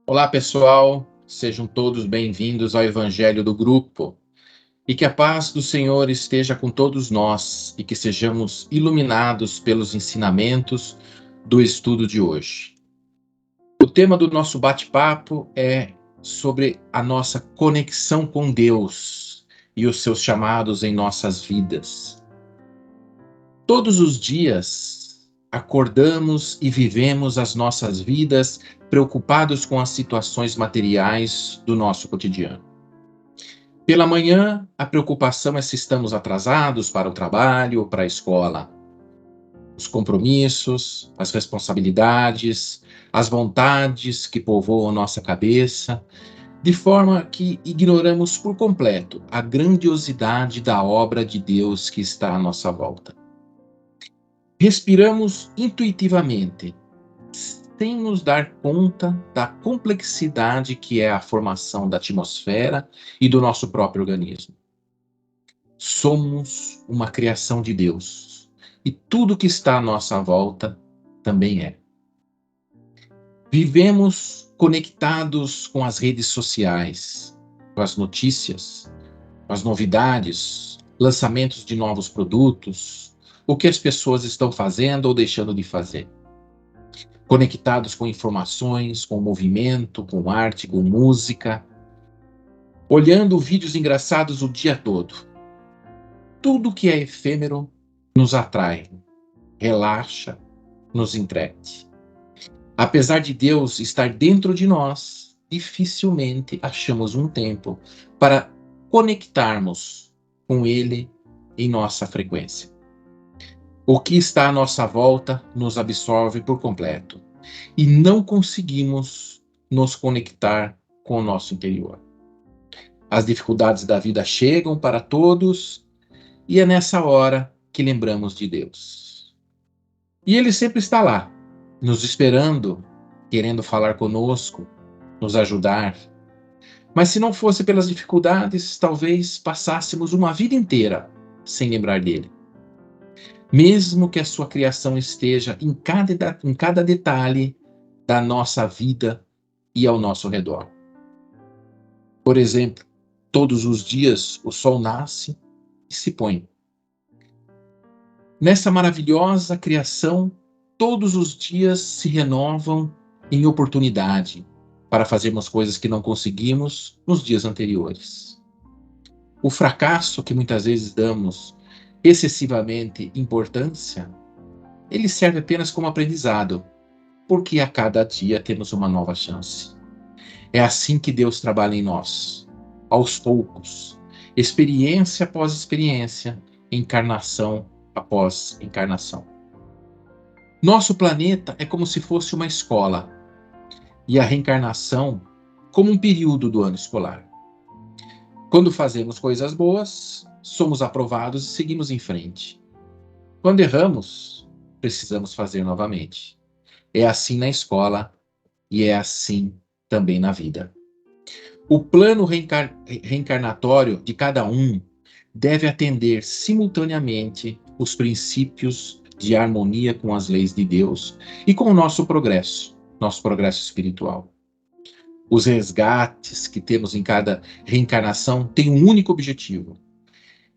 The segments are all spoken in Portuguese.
Olá, pessoal. Sejam todos bem-vindos ao Evangelho do Grupo. E que a paz do Senhor esteja com todos nós e que sejamos iluminados pelos ensinamentos do estudo de hoje. O tema do nosso bate-papo é sobre a nossa conexão com Deus e os seus chamados em nossas vidas. Todos os dias acordamos e vivemos as nossas vidas preocupados com as situações materiais do nosso cotidiano. Pela manhã, a preocupação é se estamos atrasados para o trabalho ou para a escola. Os compromissos, as responsabilidades, as vontades que povoam nossa cabeça, de forma que ignoramos por completo a grandiosidade da obra de Deus que está à nossa volta. Respiramos intuitivamente, sem nos dar conta da complexidade que é a formação da atmosfera e do nosso próprio organismo. Somos uma criação de Deus, e tudo que está à nossa volta também é. Vivemos conectados com as redes sociais, com as notícias, com as novidades, lançamentos de novos produtos, o que as pessoas estão fazendo ou deixando de fazer. Conectados com informações, com movimento, com arte, com música, olhando vídeos engraçados o dia todo. Tudo que é efêmero nos atrai, relaxa, nos entrete. Apesar de Deus estar dentro de nós, dificilmente achamos um tempo para conectarmos com Ele em nossa frequência. O que está à nossa volta nos absorve por completo e não conseguimos nos conectar com o nosso interior. As dificuldades da vida chegam para todos e é nessa hora que lembramos de Deus. E Ele sempre está lá, nos esperando, querendo falar conosco, nos ajudar. Mas se não fosse pelas dificuldades, talvez passássemos uma vida inteira sem lembrar dele. Mesmo que a sua criação esteja em cada detalhe da nossa vida e ao nosso redor. Por exemplo, todos os dias o sol nasce e se põe. Nessa maravilhosa criação, todos os dias se renovam em oportunidade para fazermos coisas que não conseguimos nos dias anteriores. O fracasso que muitas vezes damos excessivamente importância, ele serve apenas como aprendizado, porque a cada dia temos uma nova chance. É assim que Deus trabalha em nós, aos poucos, experiência após experiência, encarnação após encarnação. Nosso planeta é como se fosse uma escola, e a reencarnação como um período do ano escolar. Quando fazemos coisas boas, somos aprovados e seguimos em frente. Quando erramos, precisamos fazer novamente. É assim na escola e é assim também na vida. O plano reencarnatório de cada um deve atender simultaneamente os princípios de harmonia com as leis de Deus e com o nosso progresso espiritual. Os resgates que temos em cada reencarnação têm um único objetivo: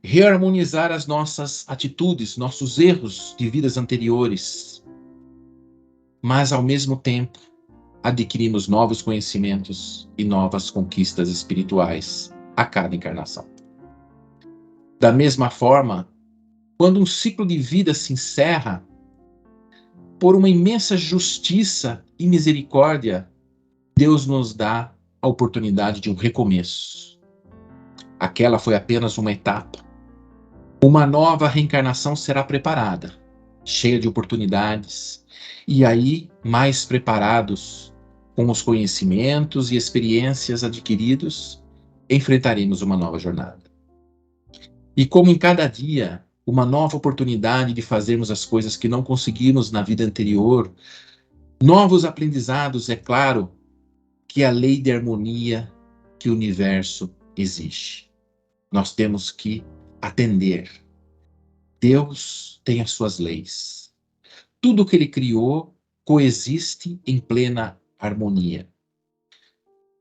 reharmonizar as nossas atitudes, nossos erros de vidas anteriores, mas ao mesmo tempo adquirimos novos conhecimentos e novas conquistas espirituais a cada encarnação. Da mesma forma, quando um ciclo de vida se encerra, por uma imensa justiça e misericórdia, Deus nos dá a oportunidade de um recomeço. Aquela foi apenas uma etapa. Uma nova reencarnação será preparada, cheia de oportunidades, e aí, mais preparados, com os conhecimentos e experiências adquiridos, enfrentaremos uma nova jornada. E como em cada dia, uma nova oportunidade de fazermos as coisas que não conseguimos na vida anterior, novos aprendizados, é claro, que a lei de harmonia que o universo exige. Nós temos que atender. Deus tem as suas leis. Tudo que ele criou coexiste em plena harmonia.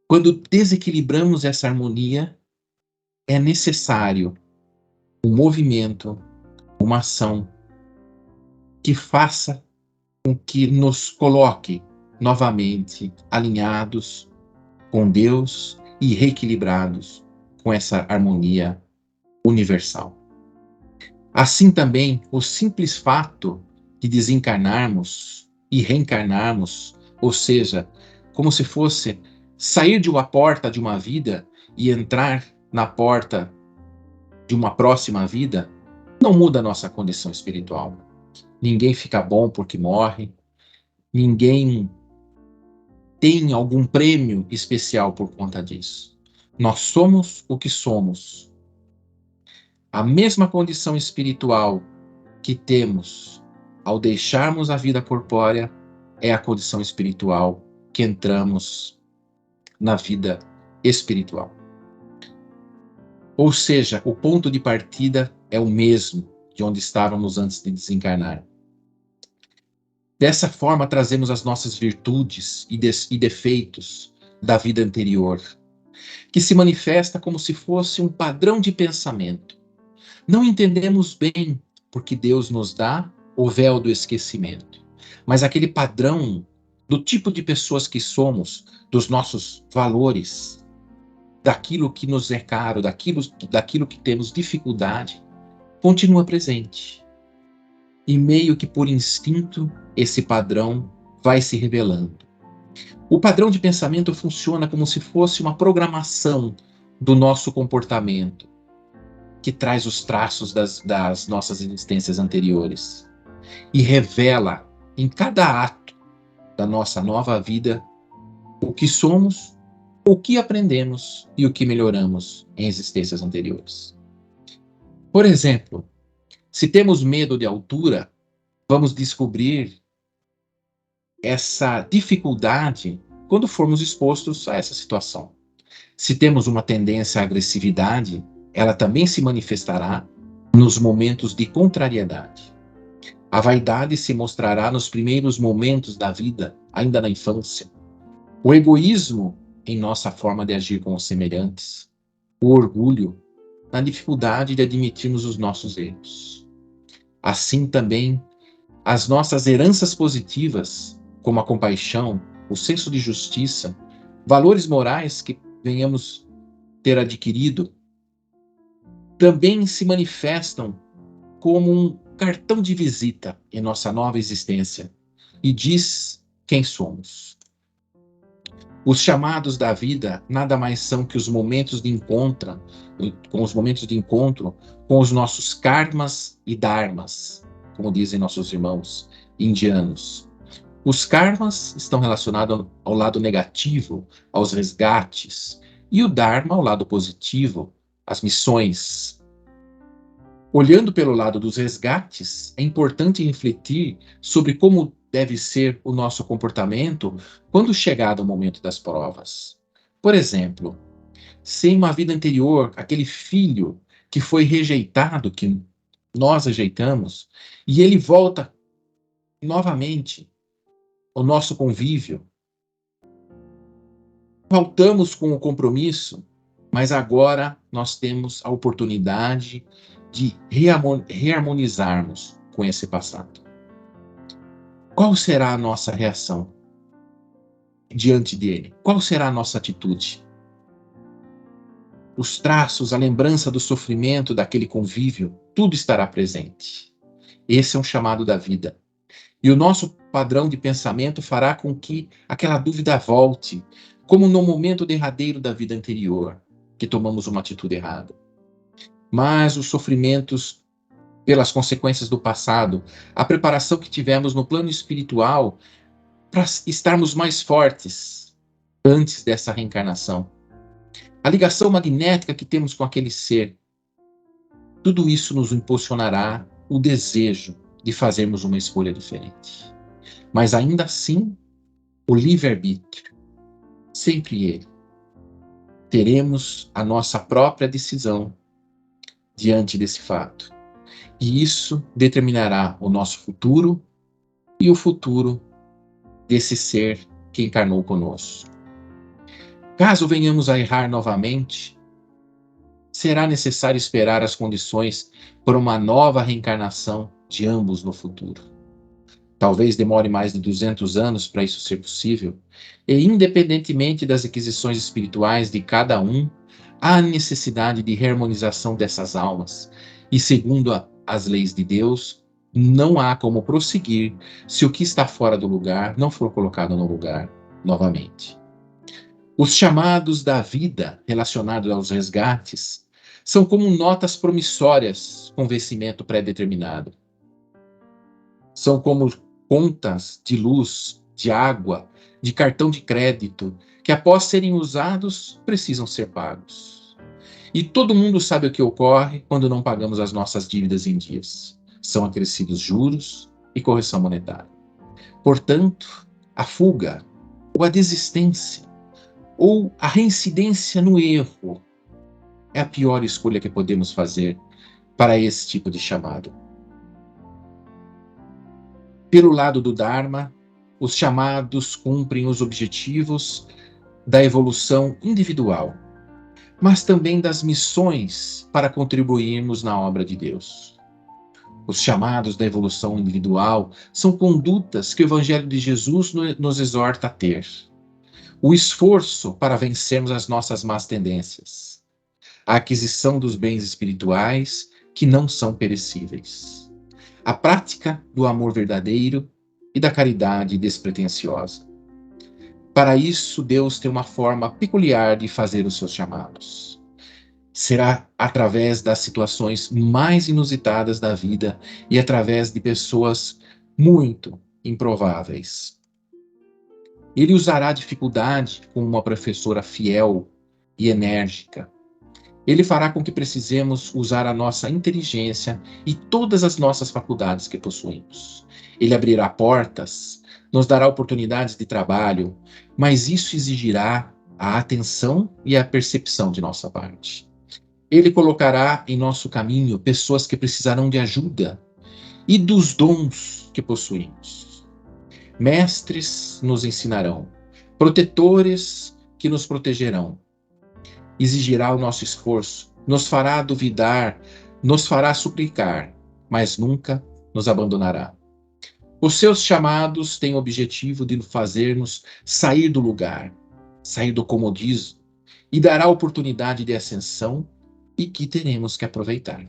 Quando desequilibramos essa harmonia, é necessário um movimento, uma ação que faça com que nos coloque novamente alinhados com Deus e reequilibrados com essa harmonia universal. Assim também, o simples fato de desencarnarmos e reencarnarmos, ou seja, como se fosse sair de uma porta de uma vida e entrar na porta de uma próxima vida, não muda a nossa condição espiritual. Ninguém fica bom porque morre, ninguém tem algum prêmio especial por conta disso. Nós somos o que somos. A mesma condição espiritual que temos ao deixarmos a vida corpórea é a condição espiritual que entramos na vida espiritual. Ou seja, o ponto de partida é o mesmo de onde estávamos antes de desencarnar. Dessa forma, trazemos as nossas virtudes e defeitos da vida anterior, que se manifesta como se fosse um padrão de pensamento. Não entendemos bem porque Deus nos dá o véu do esquecimento, mas aquele padrão do tipo de pessoas que somos, dos nossos valores, daquilo que nos é caro, daquilo que temos dificuldade, continua presente. E meio que por instinto, esse padrão vai se revelando. O padrão de pensamento funciona como se fosse uma programação do nosso comportamento, que traz os traços das nossas existências anteriores e revela em cada ato da nossa nova vida o que somos, o que aprendemos e o que melhoramos em existências anteriores. Por exemplo, se temos medo de altura, vamos descobrir essa dificuldade quando formos expostos a essa situação. Se temos uma tendência à agressividade, ela também se manifestará nos momentos de contrariedade. A vaidade se mostrará nos primeiros momentos da vida, ainda na infância. O egoísmo em nossa forma de agir com os semelhantes. O orgulho na dificuldade de admitirmos os nossos erros. Assim também, as nossas heranças positivas, como a compaixão, o senso de justiça, valores morais que venhamos ter adquirido, também se manifestam como um cartão de visita em nossa nova existência e diz quem somos. Os chamados da vida nada mais são que os momentos de encontro, com os nossos karmas e dharmas, como dizem nossos irmãos indianos. Os karmas estão relacionados ao lado negativo, aos resgates, e o dharma ao lado positivo, às missões. Olhando pelo lado dos resgates, é importante refletir sobre como deve ser o nosso comportamento quando chegado o momento das provas. Por exemplo, se em uma vida anterior, aquele filho que foi rejeitado, que nós rejeitamos, e ele volta novamente ao nosso convívio, faltamos com o compromisso, mas agora nós temos a oportunidade de reharmonizarmos com esse passado. Qual será a nossa reação diante dele? Qual será a nossa atitude? Os traços, a lembrança do sofrimento daquele convívio, tudo estará presente. Esse é um chamado da vida. E o nosso padrão de pensamento fará com que aquela dúvida volte, como no momento derradeiro da vida anterior, que tomamos uma atitude errada. Mas os sofrimentos pelas consequências do passado, a preparação que tivemos no plano espiritual para estarmos mais fortes antes dessa reencarnação, a ligação magnética que temos com aquele ser, tudo isso nos impulsionará o desejo de fazermos uma escolha diferente. Mas ainda assim, o livre-arbítrio, sempre ele. Teremos a nossa própria decisão diante desse fato. E isso determinará o nosso futuro e o futuro desse ser que encarnou conosco. Caso venhamos a errar novamente, será necessário esperar as condições para uma nova reencarnação de ambos no futuro. Talvez demore mais de 200 anos para isso ser possível, e independentemente das aquisições espirituais de cada um, há necessidade de harmonização dessas almas, e segundo as leis de Deus, não há como prosseguir se o que está fora do lugar não for colocado no lugar novamente. Os chamados da vida relacionados aos resgates são como notas promissórias com vencimento pré-determinado. São como contas de luz, de água, de cartão de crédito, que após serem usados, precisam ser pagos. E todo mundo sabe o que ocorre quando não pagamos as nossas dívidas em dias. São acrescidos juros e correção monetária. Portanto, a fuga, ou a desistência, ou a reincidência no erro, é a pior escolha que podemos fazer para esse tipo de chamado. Pelo lado do Dharma, os chamados cumprem os objetivos da evolução individual, mas também das missões para contribuirmos na obra de Deus. Os chamados da evolução individual são condutas que o Evangelho de Jesus nos exorta a ter. O esforço para vencermos as nossas más tendências. A aquisição dos bens espirituais que não são perecíveis. A prática do amor verdadeiro e da caridade despretensiosa. Para isso, Deus tem uma forma peculiar de fazer os seus chamados. Será através das situações mais inusitadas da vida e através de pessoas muito improváveis. Ele usará a dificuldade como uma professora fiel e enérgica. Ele fará com que precisemos usar a nossa inteligência e todas as nossas faculdades que possuímos. Ele abrirá portas, nos dará oportunidades de trabalho, mas isso exigirá a atenção e a percepção de nossa parte. Ele colocará em nosso caminho pessoas que precisarão de ajuda e dos dons que possuímos. Mestres nos ensinarão, protetores que nos protegerão. Exigirá o nosso esforço, nos fará duvidar, nos fará suplicar, mas nunca nos abandonará. Os seus chamados têm o objetivo de fazer-nos sair do lugar, sair do comodismo, e dará oportunidade de ascensão e que teremos que aproveitar.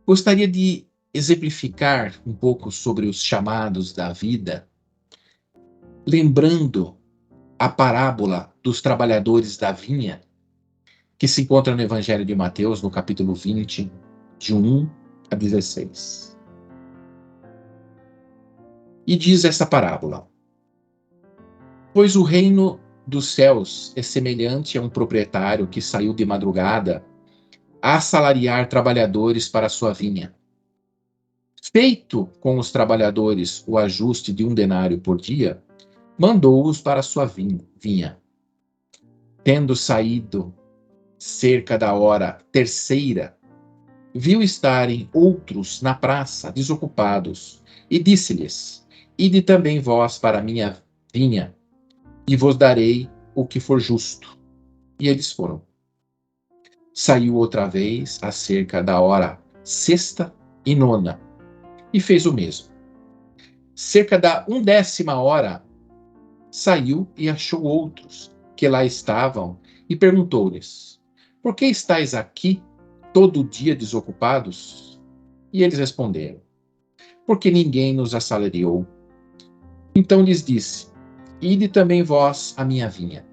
Gostaria de exemplificar um pouco sobre os chamados da vida, lembrando a parábola dos trabalhadores da vinha, que se encontra no Evangelho de Mateus, no capítulo 20, de 1 a 16. E diz essa parábola: Pois o reino dos céus é semelhante a um proprietário que saiu de madrugada a assalariar trabalhadores para a sua vinha. Feito com os trabalhadores o ajuste de 1 denário por dia, mandou-os para a sua vinha. Tendo saído cerca da hora terceira, viu estarem outros na praça, desocupados, e disse-lhes: Ide também vós para a minha vinha, e vos darei o que for justo. E eles foram. Saiu outra vez, acerca da hora sexta e nona, e fez o mesmo. Cerca da 1ª hora, saiu e achou outros, que lá estavam, e perguntou-lhes: Por que estáis aqui todo o dia desocupados? E eles responderam: Porque ninguém nos assalariou. Então lhes disse: Ide também vós à minha vinha.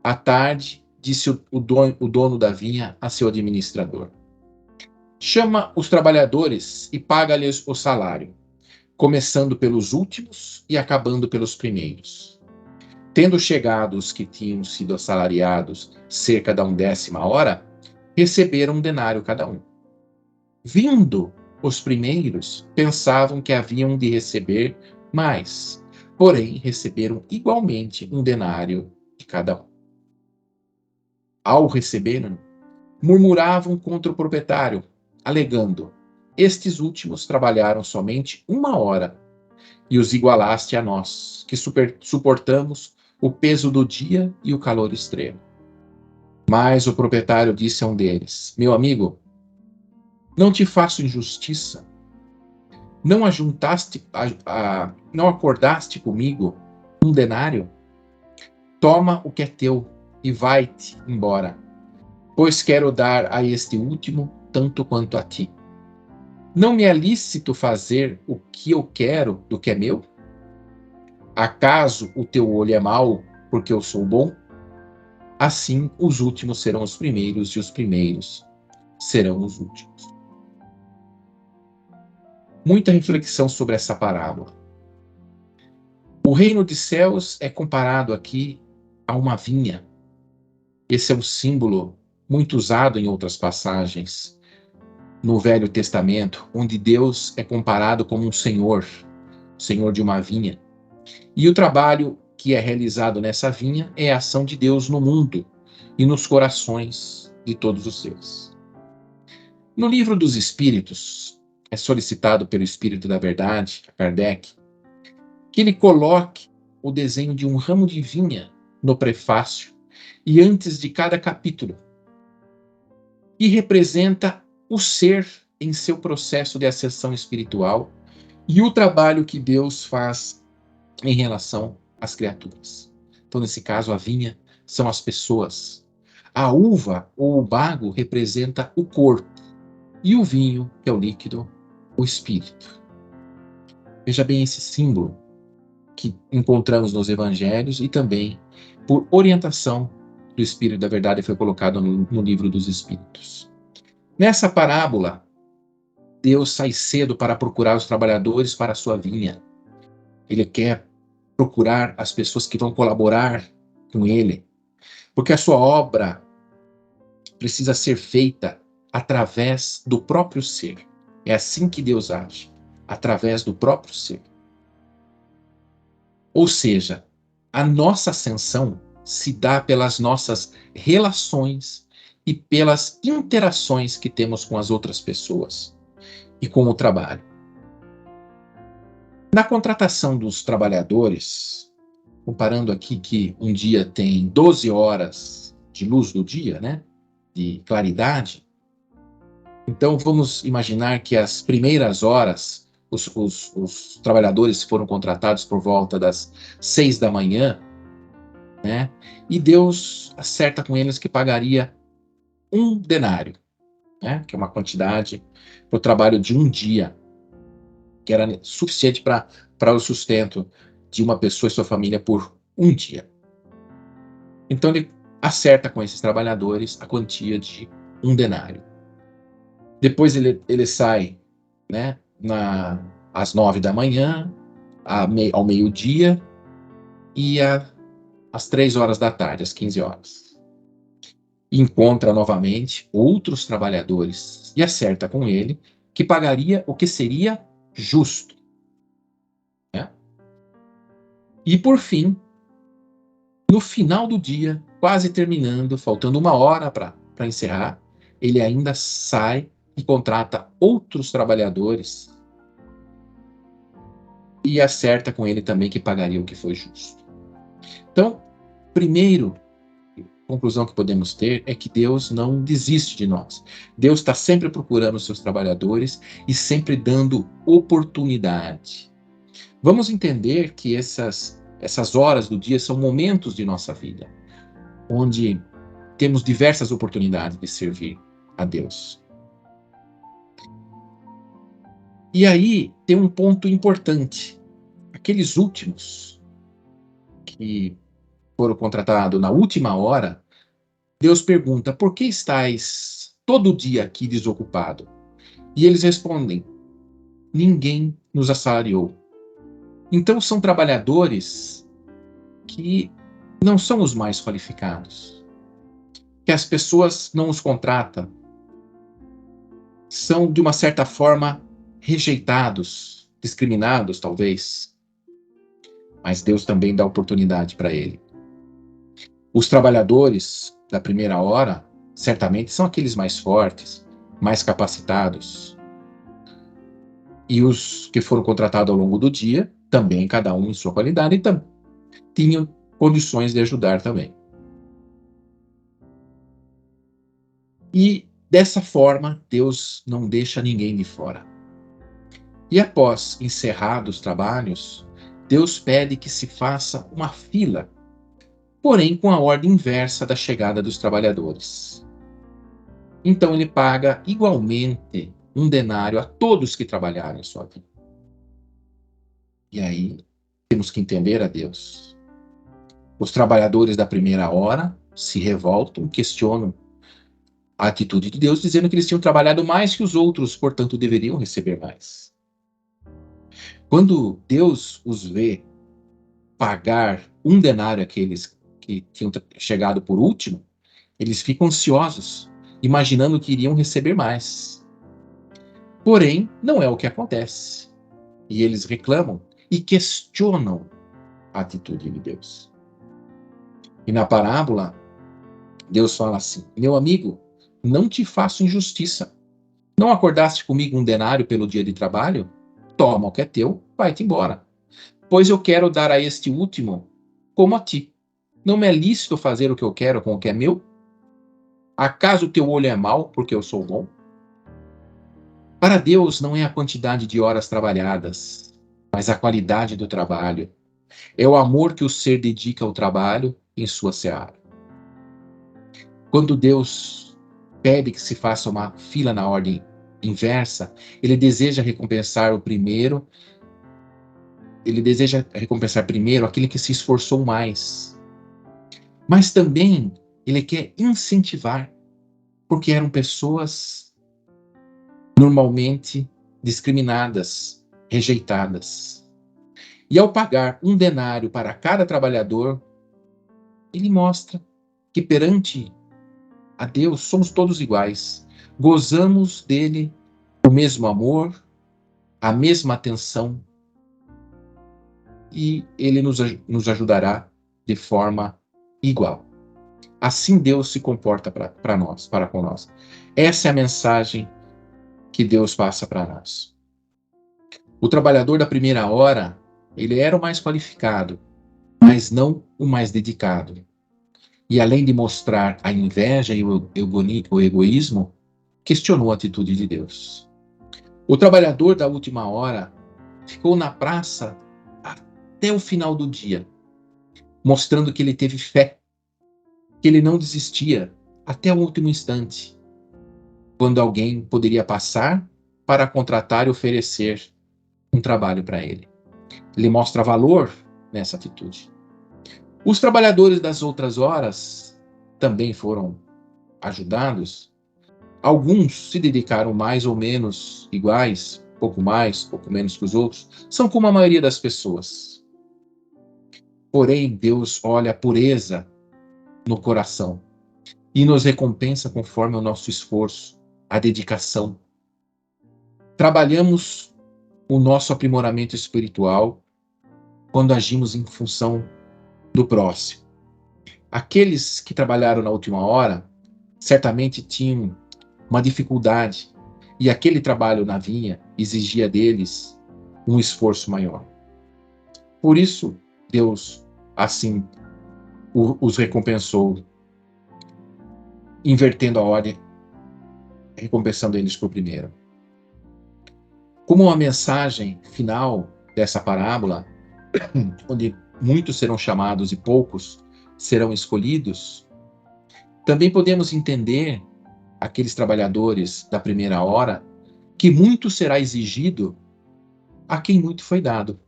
À tarde, disse o dono da vinha a seu administrador: Chama os trabalhadores e paga-lhes o salário, começando pelos últimos e acabando pelos primeiros. Tendo chegado os que tinham sido assalariados cerca da 1ª hora, receberam 1 denário cada um. Vindo os primeiros, pensavam que haviam de receber mais, porém receberam igualmente 1 denário de cada um. Ao receberem, murmuravam contra o proprietário, alegando: Estes últimos trabalharam somente 1 hora, e os igualaste a nós, que suportamos o peso do dia e o calor extremo. Mas o proprietário disse a um deles: Meu amigo, não te faço injustiça. Não ajuntaste, não acordaste comigo um denário? Toma o que é teu e vai-te embora, pois quero dar a este último tanto quanto a ti. Não me é lícito fazer o que eu quero do que é meu? Acaso o teu olho é mau porque eu sou bom? Assim os últimos serão os primeiros e os primeiros serão os últimos. Muita reflexão sobre essa parábola. O reino dos céus é comparado aqui a uma vinha. Esse é um símbolo muito usado em outras passagens no Velho Testamento, onde Deus é comparado como um senhor de uma vinha. E o trabalho que é realizado nessa vinha é a ação de Deus no mundo e nos corações de todos os seres. No livro dos Espíritos, é solicitado pelo Espírito da Verdade, Kardec, que ele coloque o desenho de um ramo de vinha no prefácio e antes de cada capítulo, e representa o ser em seu processo de ascensão espiritual e o trabalho que Deus faz em relação às criaturas. Então, nesse caso, a vinha são as pessoas. A uva ou o bago representa o corpo e o vinho, que é o líquido, o espírito. Veja bem esse símbolo que encontramos nos evangelhos e também por orientação do Espírito da Verdade foi colocado no livro dos Espíritos. Nessa parábola, Deus sai cedo para procurar os trabalhadores para a sua vinha. Ele quer procurar as pessoas que vão colaborar com ele, porque a sua obra precisa ser feita através do próprio ser. É assim que Deus age, através do próprio ser. Ou seja, a nossa ascensão se dá pelas nossas relações e pelas interações que temos com as outras pessoas e com o trabalho. Na contratação dos trabalhadores, comparando aqui que um dia tem 12 horas de luz do dia, né, de claridade, então vamos imaginar que as primeiras horas, os trabalhadores foram contratados por volta das 6 da manhã, né, e Deus acerta com eles que pagaria um denário, né, que é uma quantidade para o trabalho de um dia, que era suficiente para o sustento de uma pessoa e sua família por um dia. Então ele acerta com esses trabalhadores a quantia de um denário. Depois ele sai, né, às 9 da manhã, ao meio-dia e às 3 horas da tarde, às 15 horas. Encontra novamente outros trabalhadores e acerta com ele que pagaria o que seria justo. Né? E, por fim, no final do dia, quase terminando, faltando 1 hora para encerrar, ele ainda sai e contrata outros trabalhadores e acerta com ele também que pagaria o que foi justo. Então, primeiro, conclusão que podemos ter é que Deus não desiste de nós. Deus está sempre procurando os seus trabalhadores e sempre dando oportunidade. Vamos entender que essas horas do dia são momentos de nossa vida, onde temos diversas oportunidades de servir a Deus. E aí tem um ponto importante. Aqueles últimos que foram contratados na última hora, Deus pergunta: por que estáis todo dia aqui desocupado? E eles respondem: ninguém nos assalariou. Então são trabalhadores que não são os mais qualificados, que as pessoas não os contratam, são de uma certa forma rejeitados, discriminados talvez, mas Deus também dá oportunidade para ele. Os trabalhadores da primeira hora, certamente são aqueles mais fortes, mais capacitados. E os que foram contratados ao longo do dia também cada um em sua qualidade, e tinham condições de ajudar também. E dessa forma, Deus não deixa ninguém de fora. E após encerrados os trabalhos, Deus pede que se faça uma fila, porém com a ordem inversa da chegada dos trabalhadores. Então ele paga igualmente um denário a todos que trabalharam em sua vida. E aí temos que entender a Deus. Os trabalhadores da primeira hora se revoltam, questionam a atitude de Deus, dizendo que eles tinham trabalhado mais que os outros, portanto deveriam receber mais. Quando Deus os vê pagar um denário àqueles que tinham chegado por último, eles ficam ansiosos, imaginando que iriam receber mais. Porém, não é o que acontece. E eles reclamam e questionam a atitude de Deus. E na parábola, Deus fala assim: meu amigo, não te faço injustiça. Não acordaste comigo um denário pelo dia de trabalho? Toma o que é teu, vai-te embora. Pois eu quero dar a este último como a ti. Não me é lícito fazer o que eu quero com o que é meu? Acaso teu olho é mau porque eu sou bom? Para Deus não é a quantidade de horas trabalhadas, mas a qualidade do trabalho. É o amor que o ser dedica ao trabalho em sua seara. Quando Deus pede que se faça uma fila na ordem inversa, ele deseja recompensar primeiro aquele que se esforçou mais. Mas também ele quer incentivar, porque eram pessoas normalmente discriminadas, rejeitadas. E ao pagar um denário para cada trabalhador, ele mostra que perante a Deus somos todos iguais. Gozamos dele o mesmo amor, a mesma atenção, e ele nos ajudará de forma igual. Assim Deus se comporta para nós, para com nós. Essa é a mensagem que Deus passa para nós. O trabalhador da primeira hora, ele era o mais qualificado, mas não o mais dedicado. E além de mostrar a inveja e o egoísmo, questionou a atitude de Deus. O trabalhador da última hora ficou na praça até o final do dia, mostrando que ele teve fé, que ele não desistia até o último instante, quando alguém poderia passar para contratar e oferecer um trabalho para ele. Ele mostra valor nessa atitude. Os trabalhadores das outras horas também foram ajudados. Alguns se dedicaram mais ou menos iguais, pouco mais, pouco menos que os outros. São como a maioria das pessoas. Porém, Deus olha a pureza no coração e nos recompensa conforme o nosso esforço, a dedicação. Trabalhamos o nosso aprimoramento espiritual quando agimos em função do próximo. Aqueles que trabalharam na última hora certamente tinham uma dificuldade, e aquele trabalho na vinha exigia deles um esforço maior. Por isso, Deus assim os recompensou, invertendo a ordem, recompensando eles por primeiro. Como uma mensagem final dessa parábola, onde muitos serão chamados e poucos serão escolhidos, também podemos entender aqueles trabalhadores da primeira hora que muito será exigido a quem muito foi dado.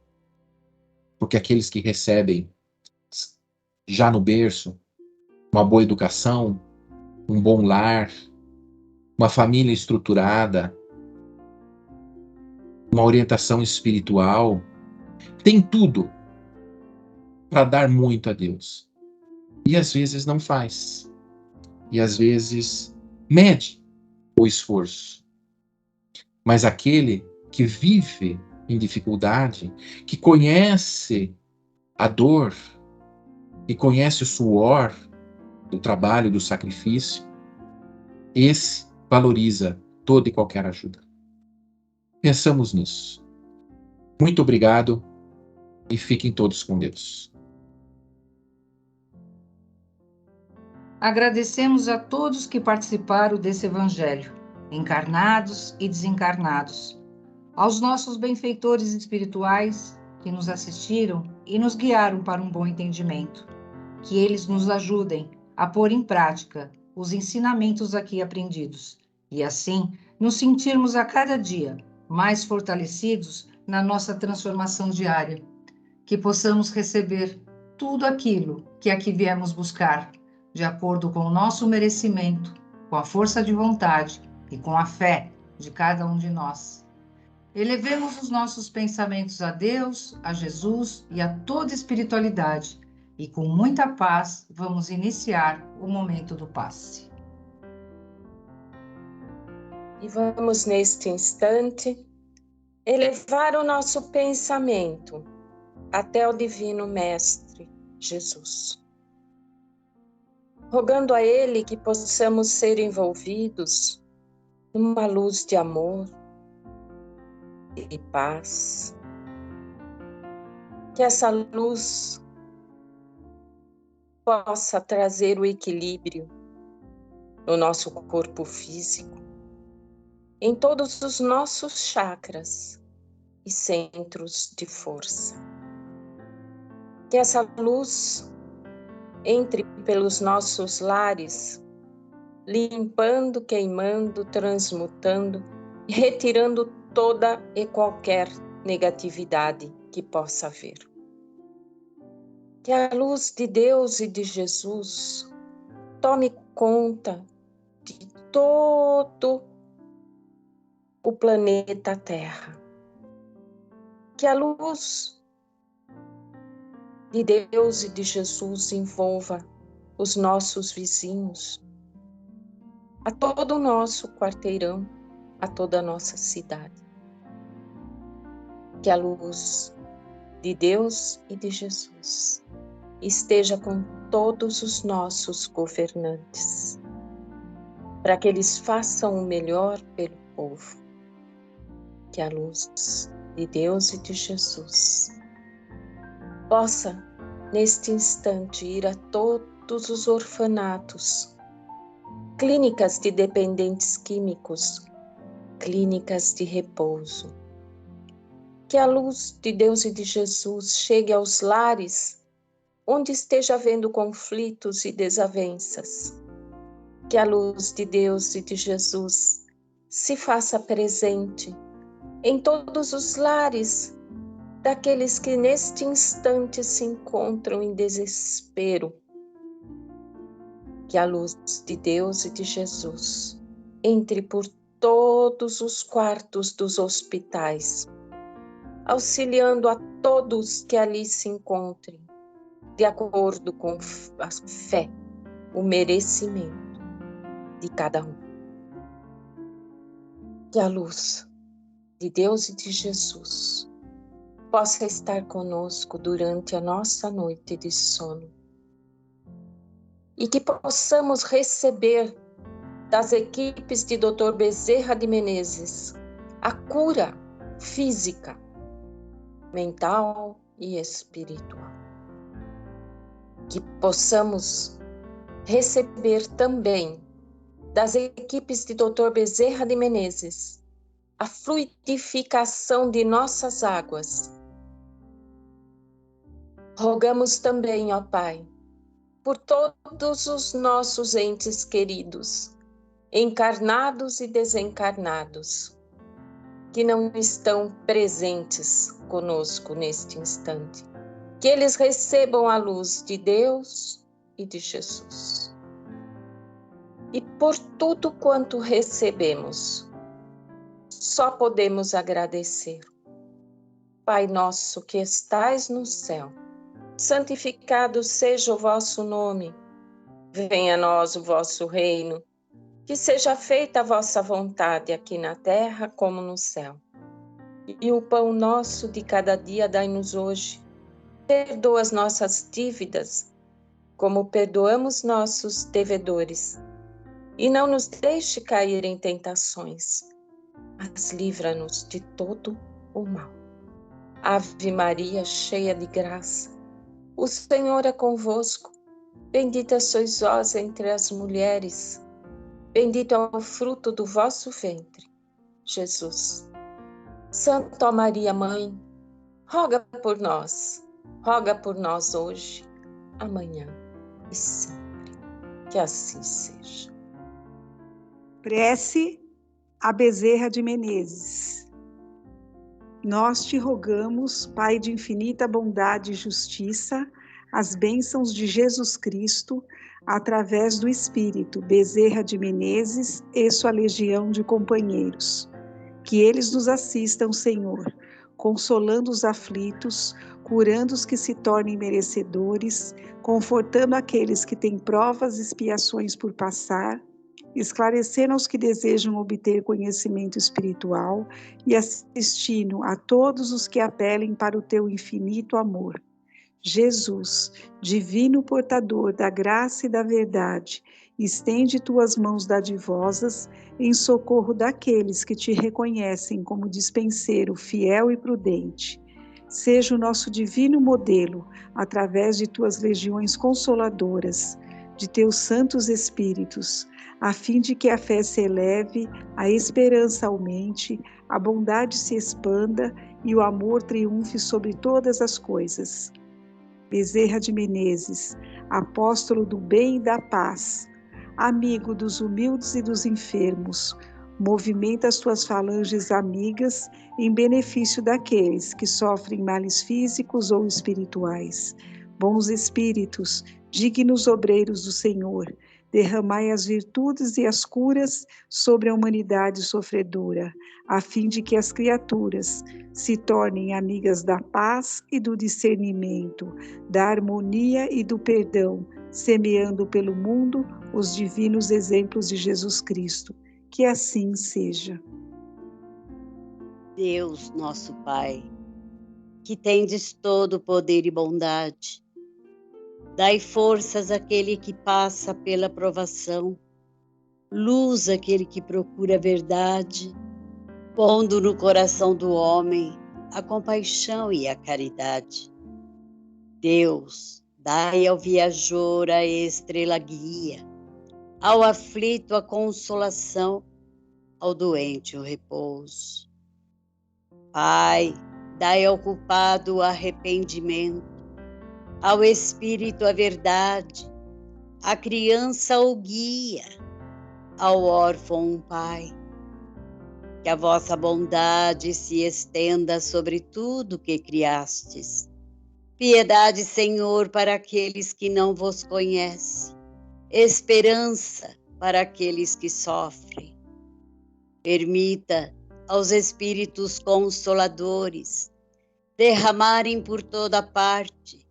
Porque aqueles que recebem já no berço uma boa educação, um bom lar, uma família estruturada, uma orientação espiritual, tem tudo para dar muito a Deus. E às vezes não faz. E às vezes mede o esforço. Mas aquele que vive em dificuldade, que conhece a dor, que conhece o suor do trabalho, do sacrifício, esse valoriza toda e qualquer ajuda. Pensamos nisso. Muito obrigado e fiquem todos com Deus. Agradecemos a todos que participaram desse evangelho, encarnados e desencarnados, aos nossos benfeitores espirituais que nos assistiram e nos guiaram para um bom entendimento. Que eles nos ajudem a pôr em prática os ensinamentos aqui aprendidos e assim nos sentirmos a cada dia mais fortalecidos na nossa transformação diária. Que possamos receber tudo aquilo que aqui viemos buscar, de acordo com o nosso merecimento, com a força de vontade e com a fé de cada um de nós. Elevemos os nossos pensamentos a Deus, a Jesus e a toda espiritualidade, e com muita paz vamos iniciar o momento do passe. E vamos, neste instante, elevar o nosso pensamento até o Divino Mestre Jesus, rogando a Ele que possamos ser envolvidos numa luz de amor e paz, que essa luz possa trazer o equilíbrio no nosso corpo físico, em todos os nossos chakras e centros de força. Que essa luz entre pelos nossos lares, limpando, queimando, transmutando, retirando toda e qualquer negatividade que possa haver. Que a luz de Deus e de Jesus tome conta de todo o planeta Terra. Que a luz de Deus e de Jesus envolva os nossos vizinhos, a todo o nosso quarteirão, a toda a nossa cidade. Que a luz de Deus e de Jesus esteja com todos os nossos governantes, para que eles façam o melhor pelo povo. Que a luz de Deus e de Jesus possa, neste instante, ir a todos os orfanatos, clínicas de dependentes químicos, clínicas de repouso. Que a luz de Deus e de Jesus chegue aos lares onde esteja havendo conflitos e desavenças. Que a luz de Deus e de Jesus se faça presente em todos os lares daqueles que neste instante se encontram em desespero. Que a luz de Deus e de Jesus entre por todos os quartos dos hospitais, auxiliando a todos que ali se encontrem, de acordo com a fé, o merecimento de cada um. Que a luz de Deus e de Jesus possa estar conosco durante a nossa noite de sono e que possamos receber das equipes de Dr. Bezerra de Menezes a cura física, mental e espiritual. Que possamos receber também das equipes de Dr. Bezerra de Menezes a fluidificação de nossas águas. Rogamos também, ó Pai, por todos os nossos entes queridos, encarnados e desencarnados, que não estão presentes conosco neste instante, que eles recebam a luz de Deus e de Jesus. E por tudo quanto recebemos, só podemos agradecer. Pai nosso que estais no céu, santificado seja o vosso nome. Venha a nós o vosso reino. Que seja feita a vossa vontade aqui na terra como no céu. E o pão nosso de cada dia dai-nos hoje. Perdoa as nossas dívidas, como perdoamos nossos devedores. E não nos deixe cair em tentações, mas livra-nos de todo o mal. Ave Maria, cheia de graça, o Senhor é convosco. Bendita sois vós entre as mulheres, bendito é o fruto do vosso ventre, Jesus. Santa Maria, Mãe, roga por nós hoje, amanhã e sempre. Que assim seja. Prece a Bezerra de Menezes. Nós te rogamos, Pai de infinita bondade e justiça, as bênçãos de Jesus Cristo, através do Espírito Bezerra de Menezes e sua legião de companheiros. Que eles nos assistam, Senhor, consolando os aflitos, curando os que se tornem merecedores, confortando aqueles que têm provas e expiações por passar, esclarecendo aos que desejam obter conhecimento espiritual e assistindo a todos os que apelem para o teu infinito amor. Jesus, divino portador da graça e da verdade, estende tuas mãos dadivosas em socorro daqueles que te reconhecem como dispenseiro fiel e prudente. Seja o nosso divino modelo, através de tuas legiões consoladoras, de teus santos espíritos, a fim de que a fé se eleve, a esperança aumente, a bondade se expanda e o amor triunfe sobre todas as coisas. Bezerra de Menezes, apóstolo do bem e da paz, amigo dos humildes e dos enfermos, movimenta as tuas falanges amigas em benefício daqueles que sofrem males físicos ou espirituais. Bons espíritos, dignos obreiros do Senhor, derramai as virtudes e as curas sobre a humanidade sofredora, a fim de que as criaturas se tornem amigas da paz e do discernimento, da harmonia e do perdão, semeando pelo mundo os divinos exemplos de Jesus Cristo. Que assim seja. Deus, nosso Pai, que tendes todo poder e bondade, dai forças àquele que passa pela provação, luz àquele que procura a verdade, pondo no coração do homem a compaixão e a caridade. Deus, dai ao viajor a estrela guia, ao aflito a consolação, ao doente o repouso. Pai, dai ao culpado o arrependimento, ao espírito a verdade, à criança o guia, ao órfão um pai. Que a vossa bondade se estenda sobre tudo que criastes. Piedade, Senhor, para aqueles que não vos conhecem. Esperança para aqueles que sofrem. Permita aos espíritos consoladores derramarem por toda parte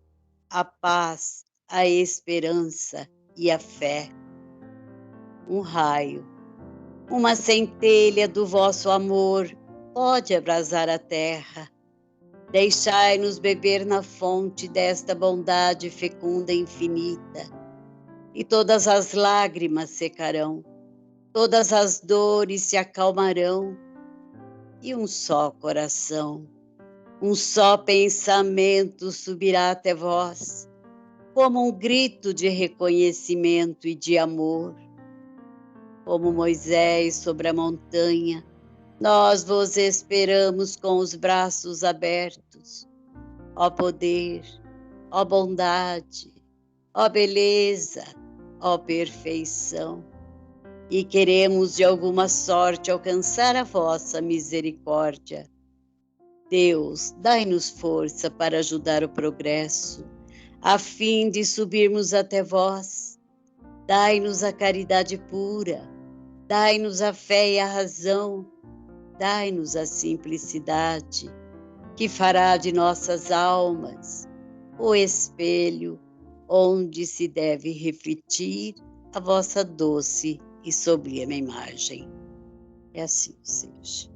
a paz, a esperança e a fé. Um raio, uma centelha do vosso amor pode abrasar a terra. Deixai-nos beber na fonte desta bondade fecunda e infinita, e todas as lágrimas secarão, todas as dores se acalmarão, e um só coração, um só pensamento subirá até vós, como um grito de reconhecimento e de amor. Como Moisés sobre a montanha, nós vos esperamos com os braços abertos. Ó poder, ó bondade, ó beleza, ó perfeição. E queremos de alguma sorte alcançar a vossa misericórdia. Deus, dai-nos força para ajudar o progresso, a fim de subirmos até vós. Dai-nos a caridade pura, dai-nos a fé e a razão, dai-nos a simplicidade, que fará de nossas almas o espelho onde se deve refletir a vossa doce e sublime imagem. E assim seja.